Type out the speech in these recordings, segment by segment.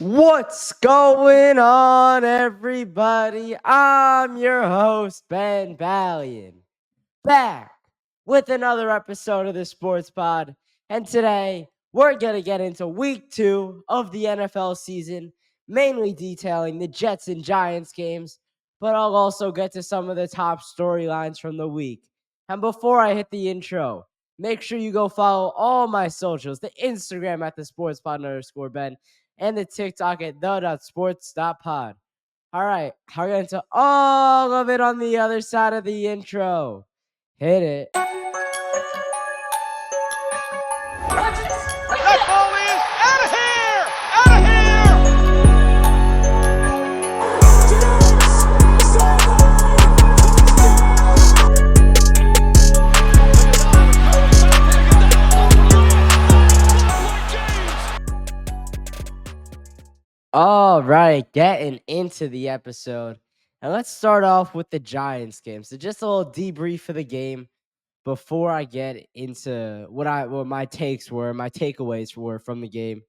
What's going on, everybody? I'm your host, Ben Ballion, back with another episode of the Sports Pod. And today, we're going to get into week 2 of the NFL season, mainly detailing the Jets and Giants games, but I'll also get to some of the top storylines from the week. And before I hit the intro, make sure you go follow all my socials, the Instagram at the sportspod_Ben, and the TikTok at the.sports.pod. All right, I'll get into all of it on the other side of the intro. Hit it. That ball is out of here! Out of here! All right, getting into the episode. And let's start off with the Giants game. So just a little debrief for the game before I get into what my takes were, my takeaways were from the game.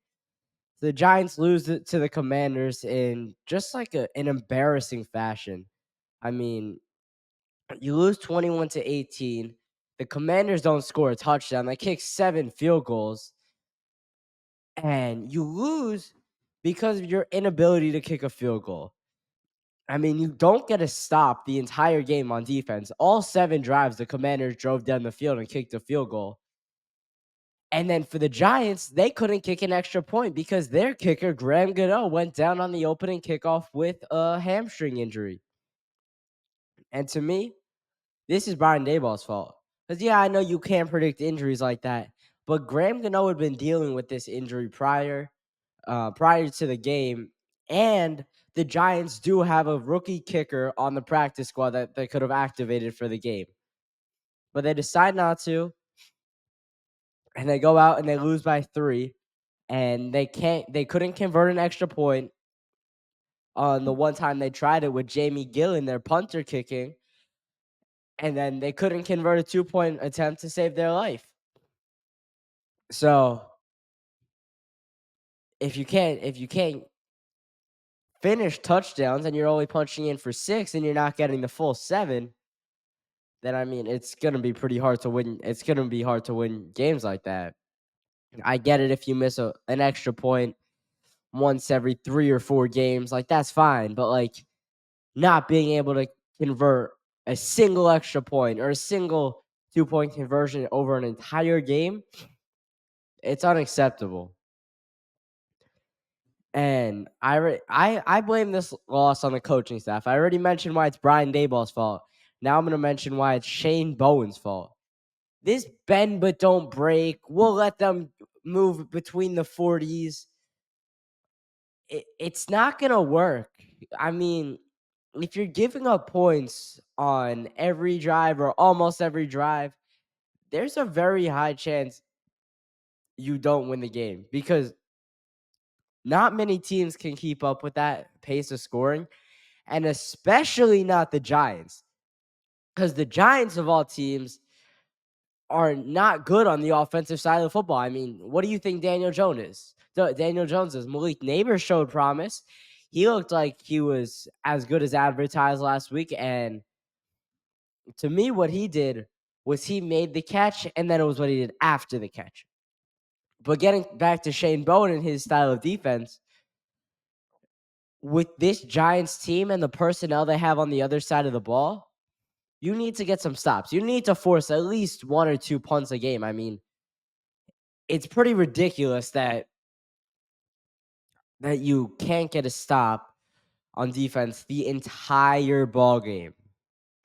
The Giants lose it to the Commanders in just like an embarrassing fashion. I mean, you lose 21-18. The Commanders don't score a touchdown. They kick 7 field goals. And you lose because of your inability to kick a field goal. I mean, you don't get a stop the entire game on defense. All 7 drives, the Commanders drove down the field and kicked a field goal. And then for the Giants, they couldn't kick an extra point because their kicker, Graham Gano, went down on the opening kickoff with a hamstring injury. And to me, this is Brian Daboll's fault. Because, yeah, I know you can't predict injuries like that, but Graham Gano had been dealing with this injury prior to the game, and the Giants do have a rookie kicker on the practice squad that they could have activated for the game. But they decide not to, and they go out and they lose by 3, and they couldn't convert an extra point on the one time they tried it with Jamie Gillen, their punter, kicking, and then they couldn't convert a 2-point attempt to save their life. So if you can't finish touchdowns and you're only punching in for 6 and you're not getting the full 7, then I mean it's gonna be pretty hard to win. It's gonna be hard to win games like that. I get it if you miss an extra point once every 3 or 4 games, like that's fine. But like not being able to convert a single extra point or a single 2-point conversion over an entire game, it's unacceptable. And I blame this loss on the coaching staff. I already mentioned why it's Brian Daboll's fault. Now I'm going to mention why it's Shane Bowen's fault. This bend but don't break. We'll let them move between the 40s. It's not going to work. I mean, if you're giving up points on every drive or almost every drive, there's a very high chance you don't win the game because not many teams can keep up with that pace of scoring, and especially not the Giants, because the Giants of all teams are not good on the offensive side of the football. I mean, what do you think Daniel Jones is? Daniel Jones is. Malik Neighbors showed promise. He looked like he was as good as advertised last week, and to me, what he did was he made the catch, and then it was what he did after the catch. But getting back to Shane Bowen and his style of defense, with this Giants team and the personnel they have on the other side of the ball, you need to get some stops. You need to force at least 1 or 2 punts a game. I mean, it's pretty ridiculous that you can't get a stop on defense the entire ball game.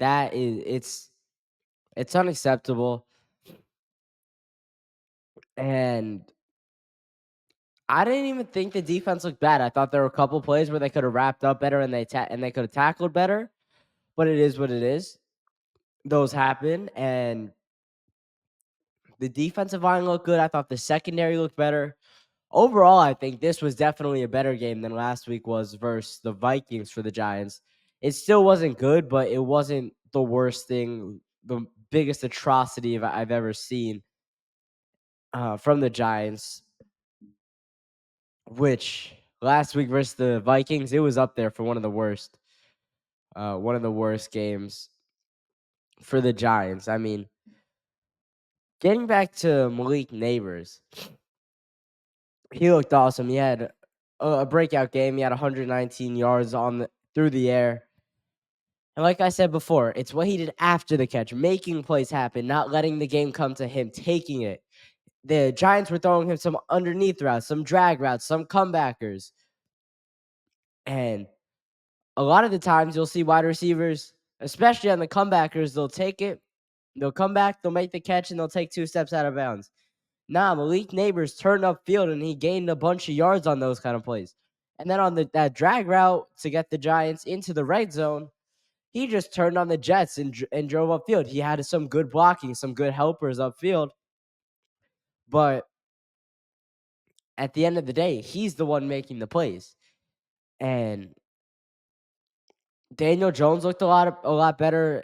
That is it's unacceptable. And I didn't even think the defense looked bad. I thought there were a couple plays where they could have wrapped up better and they could have tackled better. But it is what it is. Those happen, and the defensive line looked good. I thought the secondary looked better. Overall, I think this was definitely a better game than last week was versus the Vikings for the Giants. It still wasn't good, but it wasn't the worst thing, the biggest atrocity I've ever seen from the Giants. Which, last week versus the Vikings, it was up there for one of the worst games for the Giants. I mean, getting back to Malik Neighbors, he looked awesome. He had a breakout game. He had 119 yards through the air. And like I said before, it's what he did after the catch, making plays happen, not letting the game come to him, taking it. The Giants were throwing him some underneath routes, some drag routes, some comebackers. And a lot of the times you'll see wide receivers, especially on the comebackers, they'll take it, they'll come back, they'll make the catch, and they'll take 2 steps out of bounds. Nah, Malik Neighbors turned upfield and he gained a bunch of yards on those kind of plays. And then on that drag route to get the Giants into the red zone, he just turned on the Jets and drove upfield. He had some good blocking, some good helpers upfield. But at the end of the day, he's the one making the plays. And Daniel Jones looked a lot better,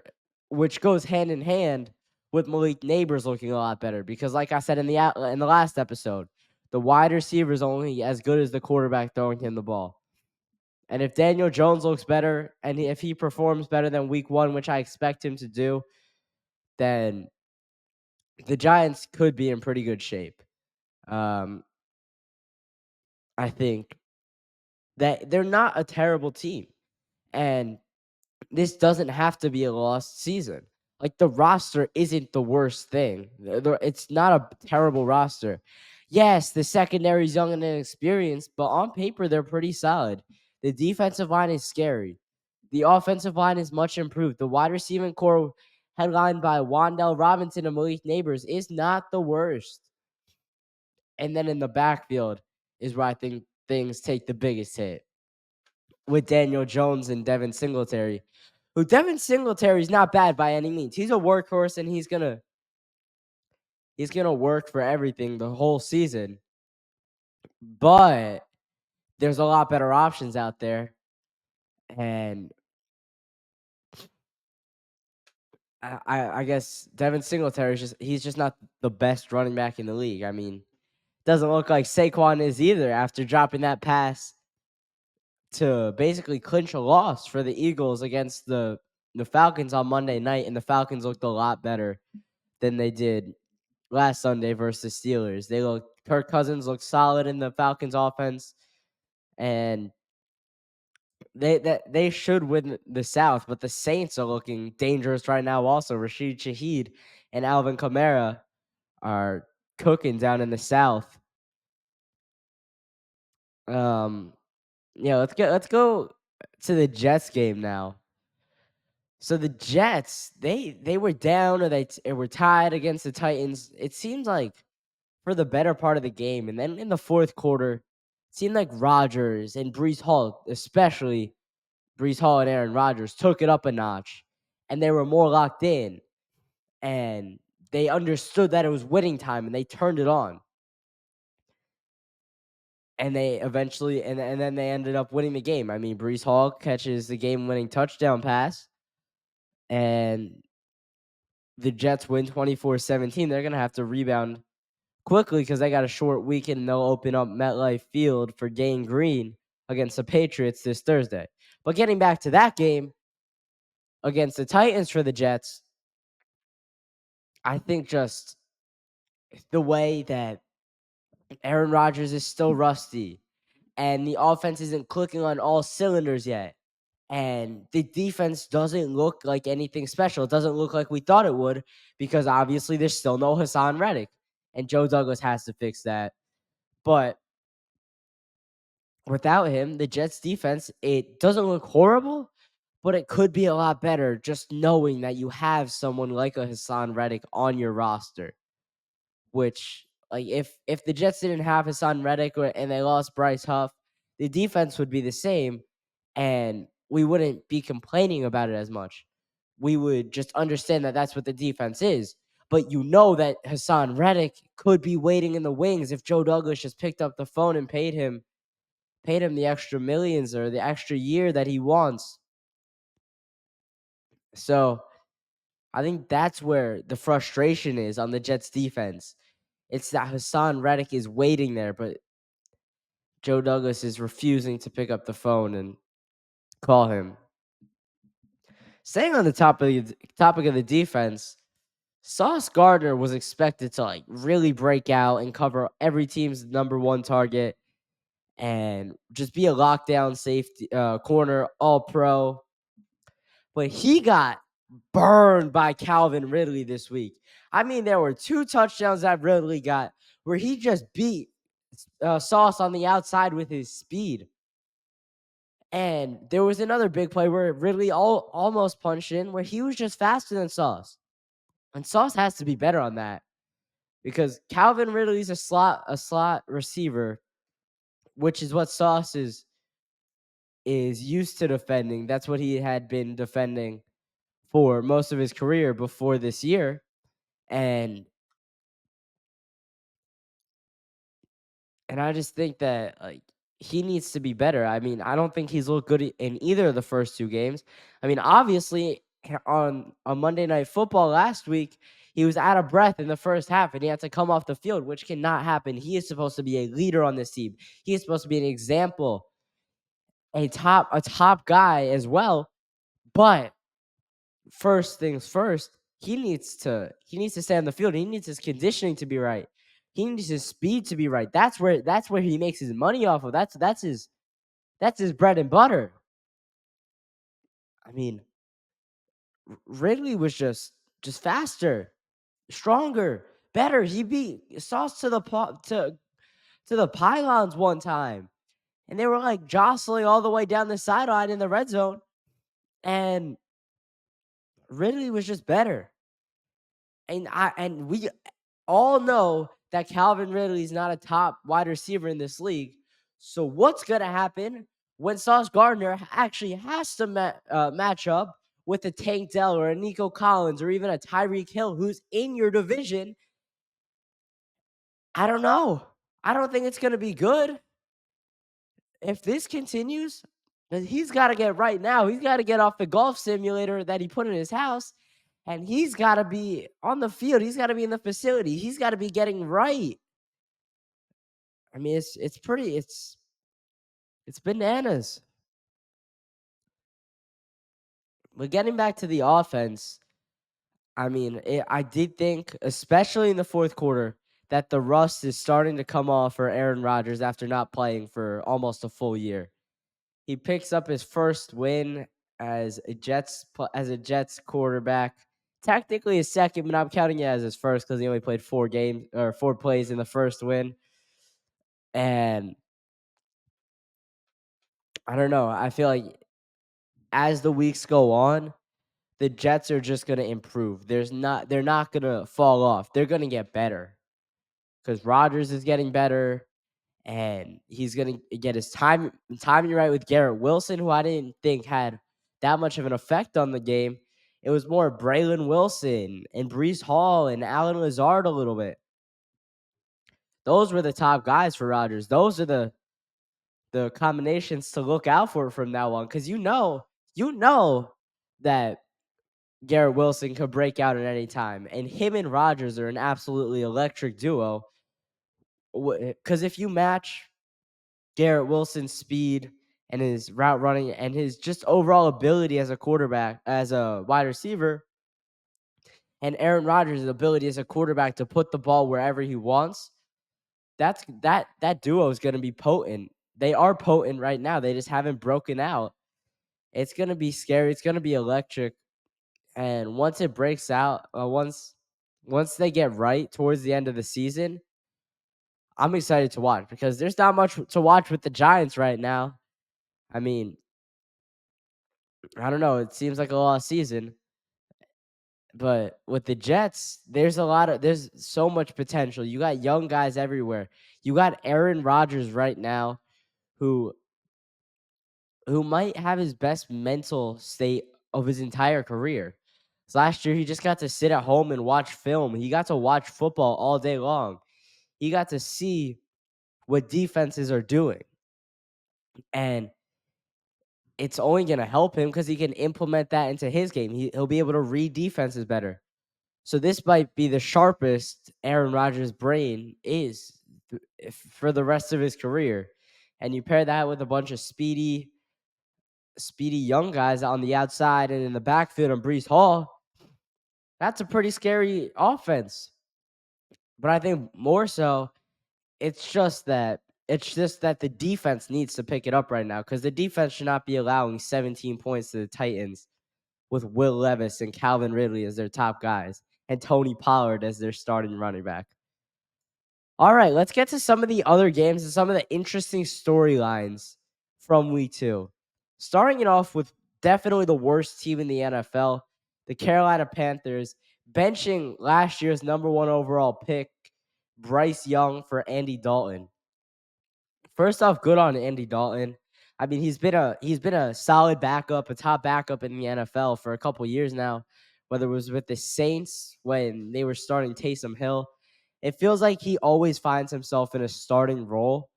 which goes hand in hand with Malik Neighbors looking a lot better because, like I said in the last episode, the wide receiver is only as good as the quarterback throwing him the ball. And if Daniel Jones looks better and if he performs better than Week 1, which I expect him to do, then the Giants could be in pretty good shape. I think that they're not a terrible team, and this doesn't have to be a lost season. Like, the roster isn't the worst thing. It's not a terrible roster. Yes, the secondary is young and inexperienced, but on paper, they're pretty solid. The defensive line is scary. The offensive line is much improved. The wide receiving core, headlined by Wan'Dale Robinson and Malik Neighbors, is not the worst. And then in the backfield is where I think things take the biggest hit with Daniel Jones and Devin Singletary. Who Devin Singletary is not bad by any means. He's a workhorse and he's gonna work for everything the whole season. But there's a lot better options out there. And I guess Devin Singletary he's just not the best running back in the league. I mean, doesn't look like Saquon is either after dropping that pass to basically clinch a loss for the Eagles against the Falcons on Monday night, and the Falcons looked a lot better than they did last Sunday versus Steelers. Kirk Cousins looked solid in the Falcons offense, and they should win the South, but the Saints are looking dangerous right now also. Rashid Shaheed and Alvin Kamara are cooking down in the South. Yeah, let's go to the Jets game now. So the Jets, they were down or they were tied against the Titans. It seems like for the better part of the game, and then in the fourth quarter, it seemed like Rodgers and Breece Hall, especially Breece Hall and Aaron Rodgers, took it up a notch, and they were more locked in, and they understood that it was winning time, and they turned it on. And they eventually, and then they ended up winning the game. I mean, Breece Hall catches the game-winning touchdown pass, and the Jets win 24-17. They're going to have to rebound quickly because they got a short weekend and they'll open up MetLife Field for Gang Green against the Patriots this Thursday. But getting back to that game against the Titans for the Jets, I think just the way that Aaron Rodgers is still rusty and the offense isn't clicking on all cylinders yet. And the defense doesn't look like anything special. It doesn't look like we thought it would because obviously there's still no Hassan Reddick. And Joe Douglas has to fix that. But without him, the Jets defense, it doesn't look horrible, but it could be a lot better just knowing that you have someone like a Hassan Reddick on your roster. Which, like, if the Jets didn't have Hassan Reddick and they lost Bryce Huff, the defense would be the same, and we wouldn't be complaining about it as much. We would just understand that that's what the defense is. But you know that Hassan Reddick could be waiting in the wings if Joe Douglas just picked up the phone and paid him the extra millions or the extra year that he wants. So I think that's where the frustration is on the Jets defense. It's that Hassan Reddick is waiting there, but Joe Douglas is refusing to pick up the phone and call him. Staying on the topic of the defense, Sauce Gardner was expected to really break out and cover every team's number one target and just be a lockdown safety corner, all pro. But he got burned by Calvin Ridley this week. I mean, there were 2 touchdowns that Ridley got where he just beat Sauce on the outside with his speed. And there was another big play where Ridley almost punched in where he was just faster than Sauce. And Sauce has to be better on that because Calvin Ridley's a slot receiver, which is what Sauce is used to defending. That's what he had been defending for most of his career before this year. And I just think that he needs to be better. I mean, I don't think he's looked good in either of the first 2 games. I mean, obviously on Monday Night Football last week, he was out of breath in the first half and he had to come off the field, which cannot happen. He is supposed to be a leader on this team. He is supposed to be an example, a top guy as well. But first things first, he needs to stay on the field. He needs his conditioning to be right. He needs his speed to be right. That's where he makes his money off of. That's his bread and butter. I mean, Ridley was just faster, stronger, better. He beat Sauce to the pylons one time, and they were jostling all the way down the sideline in the red zone, and Ridley was just better. And we all know that Calvin Ridley is not a top wide receiver in this league. So what's going to happen when Sauce Gardner actually has to match up with a Tank Dell or a Nico Collins or even a Tyreek Hill who's in your division? I don't know. I don't think it's going to be good. If this continues, he's got to get right now. He's got to get off the golf simulator that he put in his house. And he's got to be on the field. He's got to be in the facility. He's got to be getting right. I mean, it's bananas. But getting back to the offense, I mean, I did think, especially in the fourth quarter, that the rust is starting to come off for Aaron Rodgers after not playing for almost a full year. He picks up his first win as a Jets quarterback. Technically his second, but I'm counting it as his first because he only played 4 plays in the first win. And I don't know. I feel like as the weeks go on, the Jets are just going to improve. They're not going to fall off. They're going to get better because Rodgers is getting better. And he's going to get his timing right with Garrett Wilson, who I didn't think had that much of an effect on the game. It was more Braylon Wilson and Breece Hall and Allen Lazard a little bit. Those were the top guys for Rodgers. Those are the combinations to look out for from now on, because you know that Garrett Wilson could break out at any time, and him and Rodgers are an absolutely electric duo. Because if you match Garrett Wilson's speed and his route running and his just overall ability as a quarterback, as a wide receiver, and Aaron Rodgers' ability as a quarterback to put the ball wherever he wants, that duo is going to be potent. They are potent right now. They just haven't broken out. It's going to be scary. It's going to be electric. And once it breaks out, once they get right towards the end of the season, I'm excited to watch because there's not much to watch with the Giants right now. I mean, I don't know. It seems like a lost season. But with the Jets, there's so much potential. You got young guys everywhere. You got Aaron Rodgers right now who might have his best mental state of his entire career. So last year, he just got to sit at home and watch film. He got to watch football all day long. He got to see what defenses are doing. And it's only going to help him because he can implement that into his game. He'll be able to read defenses better. So this might be the sharpest Aaron Rodgers' brain is for the rest of his career. and you pair that with a bunch of speedy young guys on the outside and in the backfield and Brees Hall, that's a pretty scary offense. But I think more so, it's just that the defense needs to pick it up right now because the defense should not be allowing 17 points to the Titans with Will Levis and Calvin Ridley as their top guys and Tony Pollard as their starting running back. All right, let's get to some of the other games and some of the interesting storylines from week 2. Starting it off with definitely the worst team in the NFL, the Carolina Panthers, benching last year's number 1 overall pick, Bryce Young, for Andy Dalton. First off, good on Andy Dalton. I mean, he's been a solid backup, a top backup in the NFL for a couple years now, whether it was with the Saints when they were starting Taysom Hill. It feels like he always finds himself in a starting role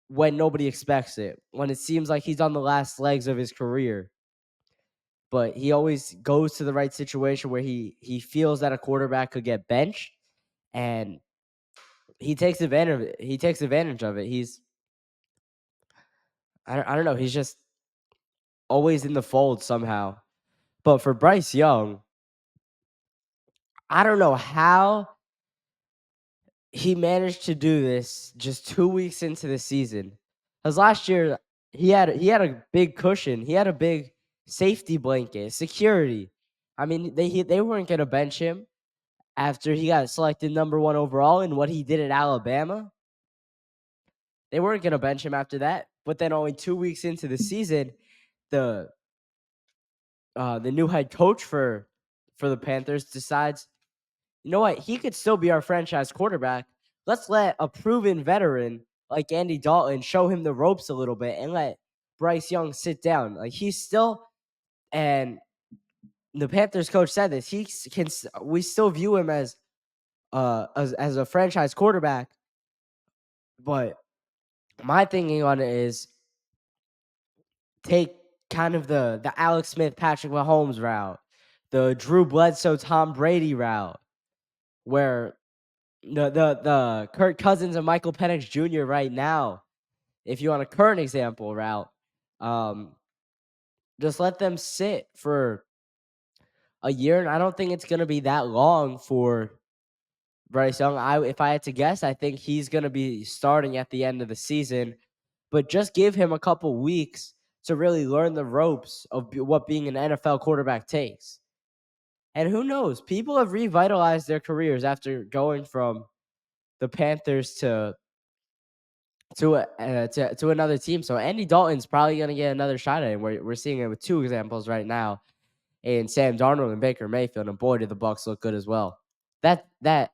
when nobody expects it, when it seems like he's on the last legs of his career. But he always goes to the right situation where he feels that a quarterback could get benched, and he takes advantage of it. I don't know, he's just always in the fold somehow. But for Bryce Young, I don't know how he managed to do this just 2 weeks into the season. Because last year he had a big cushion. He had a big safety blanket, security. I mean, they weren't gonna bench him after he got selected number 1 overall in what he did at Alabama. They weren't gonna bench him after that. But then only 2 weeks into the season, the the new head coach for the Panthers decides, you know what, he could still be our franchise quarterback. Let's let a proven veteran like Andy Dalton show him the ropes a little bit and let Bryce Young sit down. Like he's still, and the Panthers coach said this. We still view him as a franchise quarterback. But my thinking on it is take kind of the Alex Smith, Patrick Mahomes route, the Drew Bledsoe, Tom Brady route, where the Kirk Cousins and Michael Penix Jr. right now, if you want a current example route, um, just let them sit for a year, and I don't think it's gonna be that long for Bryce Young. If I had to guess, I think he's gonna be starting at the end of the season, but just give him a couple weeks to really learn the ropes of what being an NFL quarterback takes. And who knows? People have revitalized their careers after going from the Panthers to another team. So Andy Dalton's probably gonna get another shot at it. We're seeing it with 2 examples right now in Sam Darnold and Baker Mayfield, and boy, did the Bucks look good as well. That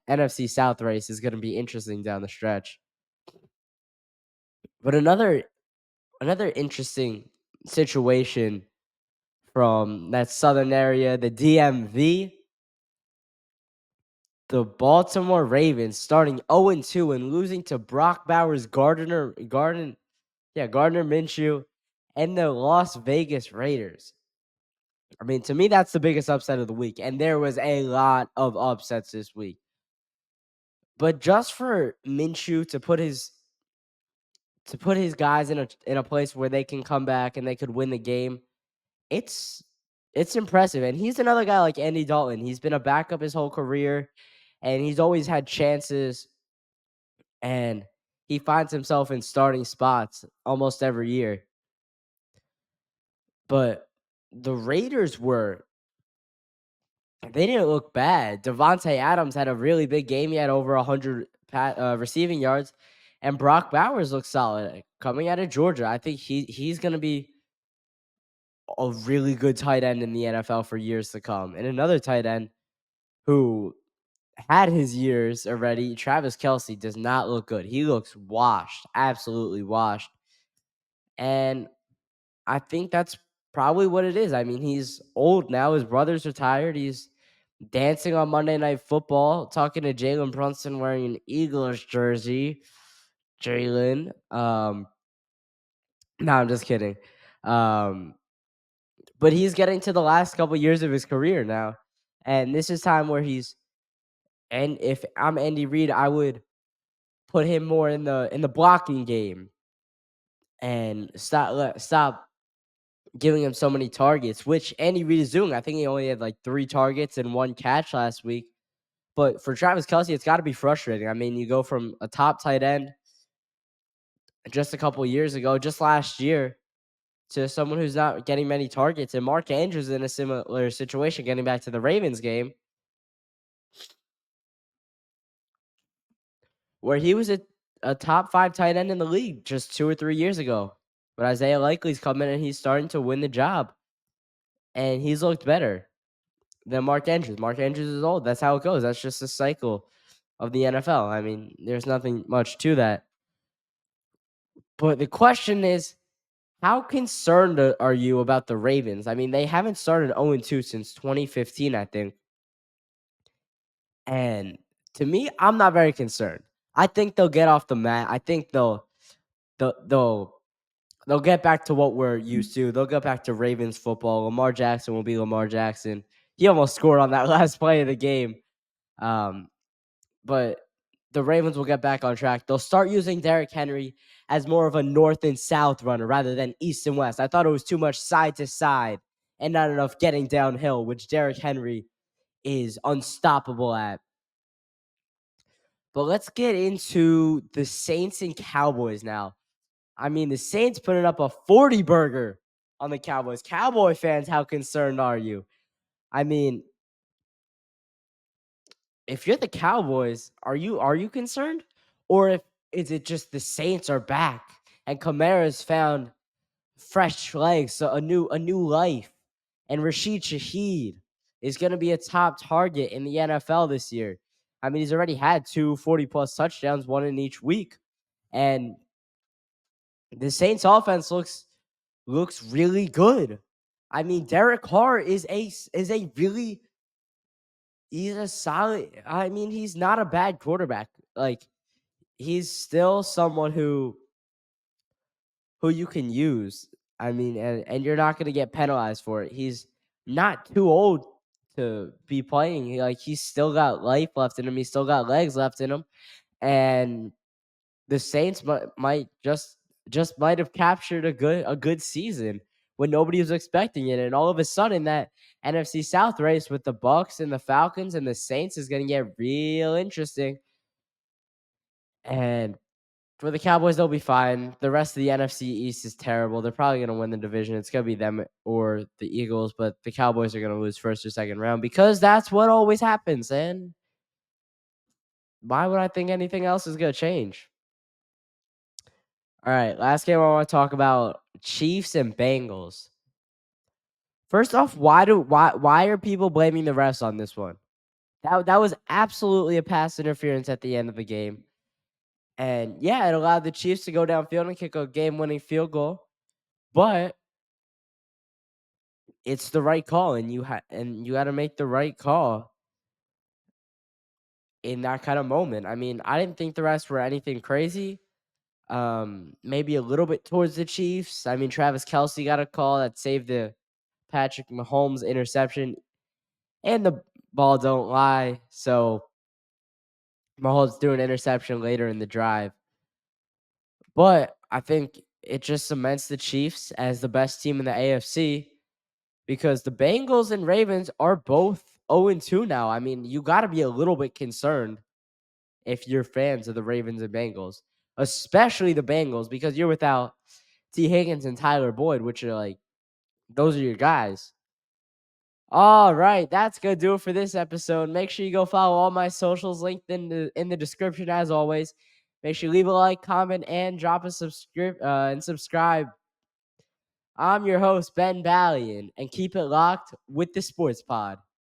NFC South race is gonna be interesting down the stretch. But another interesting situation from that southern area, the DMV, the Baltimore Ravens starting 0-2 and losing to Brock Bowers, Gardner Minshew, and the Las Vegas Raiders. I mean, to me, that's the biggest upset of the week, and there was a lot of upsets this week. But just for Minshew to put his guys in a place where they can come back and they could win the game, it's it's impressive. And he's another guy like Andy Dalton. He's been a backup his whole career, and he's always had chances, and he finds himself in starting spots almost every year. But the Raiders they didn't look bad. Devontae Adams had a really big game. He had over 100 receiving yards, and Brock Bowers looked solid coming out of Georgia. I think he's going to be a really good tight end in the NFL for years to come. And another tight end who had his years already, Travis Kelce, does not look good. He looks washed, absolutely washed. And I think that's probably what it is. I mean, he's old now. His brother's retired. He's dancing on Monday Night Football, talking to Jalen Brunson wearing an Eagles jersey. Jalen. No, I'm just kidding. But he's getting to the last couple years of his career now. And this is time where and if I'm Andy Reid, I would put him more in the blocking game. and stop giving him so many targets, which Andy Reid is doing. I think he only had like 3 targets and 1 catch last week. But for Travis Kelce, it's got to be frustrating. I mean, you go from a top tight end just a couple years ago, just last year, to someone who's not getting many targets. And Mark Andrews in a similar situation, getting back to the Ravens game, where he was a top 5 tight end in the league just 2 or 3 years ago. But Isaiah Likely's coming and he's starting to win the job. And he's looked better than Mark Andrews. Mark Andrews is old. That's how it goes. That's just the cycle of the NFL. I mean, there's nothing much to that. But the question is, how concerned are you about the Ravens? I mean, they haven't started 0-2 since 2015, I think. And to me, I'm not very concerned. I think they'll get off the mat. I think they'll get back to what we're used to. They'll get back to Ravens football. Lamar Jackson will be Lamar Jackson. He almost scored on that last play of the game. But the Ravens will get back on track. They'll start using Derrick Henry as more of a north and south runner rather than east and west. I thought it was too much side to side and not enough getting downhill, which Derrick Henry is unstoppable at. But let's get into the Saints and Cowboys now. I mean, the Saints putting up a 40 burger on the Cowboys. Cowboy fans, how concerned are you? I mean, if you're the Cowboys, are you concerned? Or if is it just the Saints are back and Kamara's found fresh legs, so a new life, and Rashid Shaheed is going to be a top target in the NFL this year. I mean, he's already had 2 40-plus touchdowns, one in each week, and the Saints offense looks really good. I mean, Derek Carr is a really he's a solid. I mean, he's not a bad quarterback. Like, he's still someone who you can use. I mean, and you're not going to get penalized for it. He's not too old to be playing. Like, he's still got life left in him. He's still got legs left in him. And the Saints might just might have captured a good season when nobody was expecting it. And all of a sudden, that NFC South race with the Bucks and the Falcons and the Saints is going to get real interesting. And for the Cowboys, they'll be fine. The rest of the NFC East is terrible. They're probably going to win the division. It's going to be them or the Eagles, but the Cowboys are going to lose first or second round because that's what always happens. And why would I think anything else is going to change? All right, last game I want to talk about, Chiefs and Bengals. First off, why are people blaming the refs on this one? That was absolutely a pass interference at the end of the game. And yeah, it allowed the Chiefs to go downfield and kick a game-winning field goal. But it's the right call, and you got to make the right call in that kind of moment. I mean, I didn't think the refs were anything crazy. Maybe a little bit towards the Chiefs. I mean, Travis Kelce got a call that saved the Patrick Mahomes interception, and the ball don't lie. So Mahomes threw an interception later in the drive. But I think it just cements the Chiefs as the best team in the AFC because the Bengals and Ravens are both 0-2 now. I mean, you got to be a little bit concerned if you're fans of the Ravens and Bengals, especially the Bengals, because you're without T. Higgins and Tyler Boyd, which are like, those are your guys. All right, that's gonna do it for this episode. Make sure you go follow all my socials linked in the description as always. Make sure you leave a like, comment, and drop a subscribe. I'm your host, Ben Ballion, and keep it locked with the Sports Pod.